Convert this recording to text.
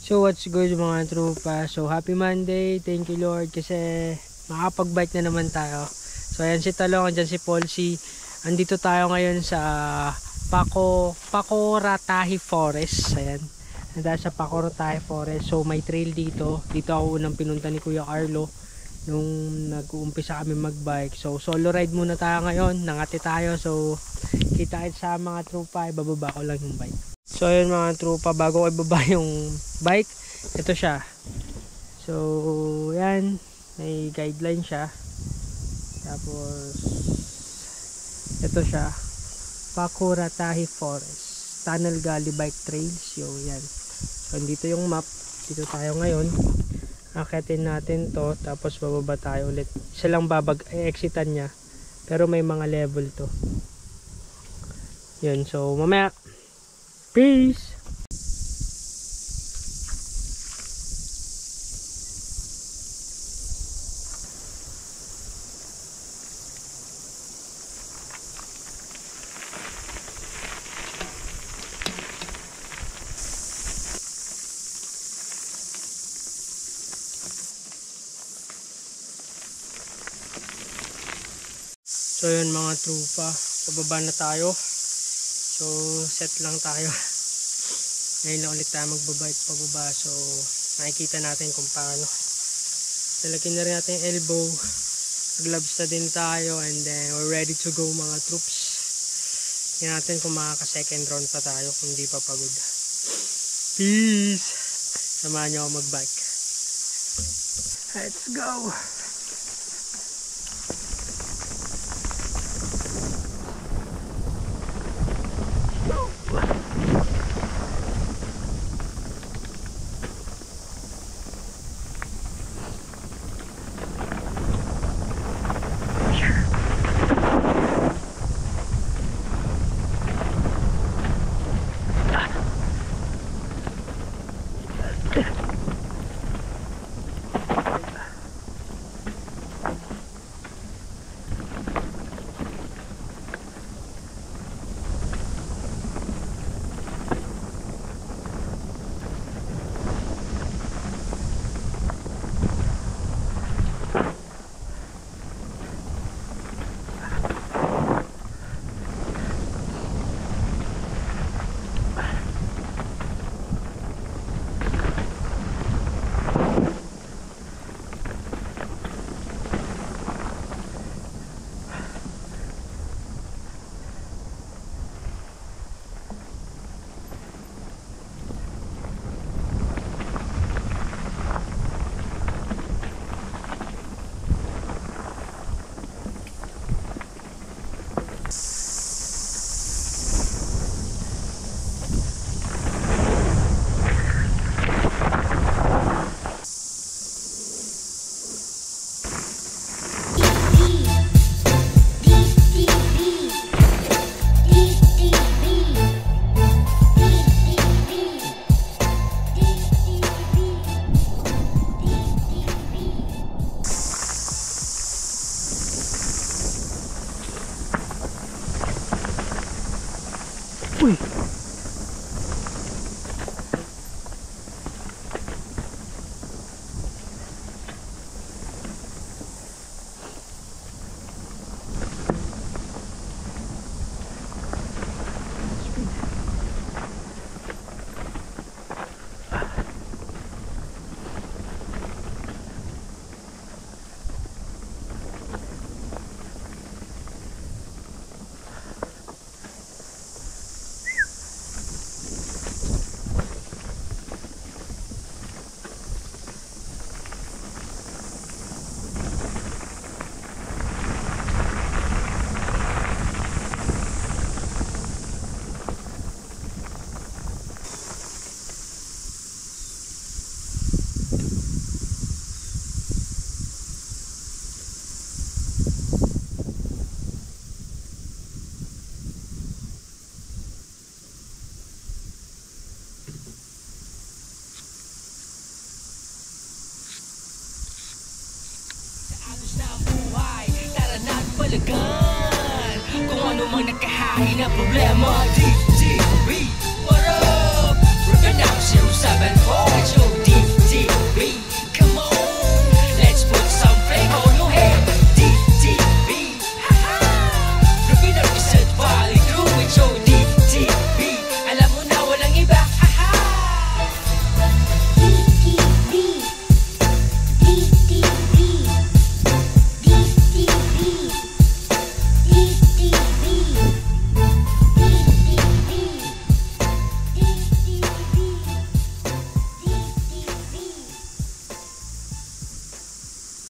So what's good mga tropa? So happy Monday, thank you Lord kasi makapag-bike na naman tayo. So ayan si Talong, andyan si Polsi. Andito tayo ngayon sa Pacoratahi Forest. Ayan, nandun sa Pacoratahi Forest. So may trail dito. Dito ako unang pinunta ni Kuya Carlo nung nag-uumpisa kami mag-bike. So solo ride muna tayo ngayon, nangati tayo. So kita sa mga tropa, ibababa ko lang yung bike. So ayun mga tropa, bago ko ibaba yung bike, ito siya. So yan, may guideline siya. Tapos ito siya, Pacoratahi Forest Tunnel Gully Bike Trails. Yo, yan. So dito yung map, dito tayo ngayon. Akitin natin to, tapos bababa tayo ulit. Isa lang exitan niya, pero may mga level to. Yun, so mamaya. Peace! So yun mga trupa, pababa na tayo. So set lang tayo. Ngayon lang ulit tayo magbabike pababa. So nakikita natin kung paano. Talagyan na rin natin yung elbow. Gloves na din tayo. And then we're ready to go mga troops. Tingnan natin kung makaka second round pa tayo kung hindi pa pagod. Peace! Samahan nyo ako magbike. Let's go! Uy! Kung ano mang nakahain na problema.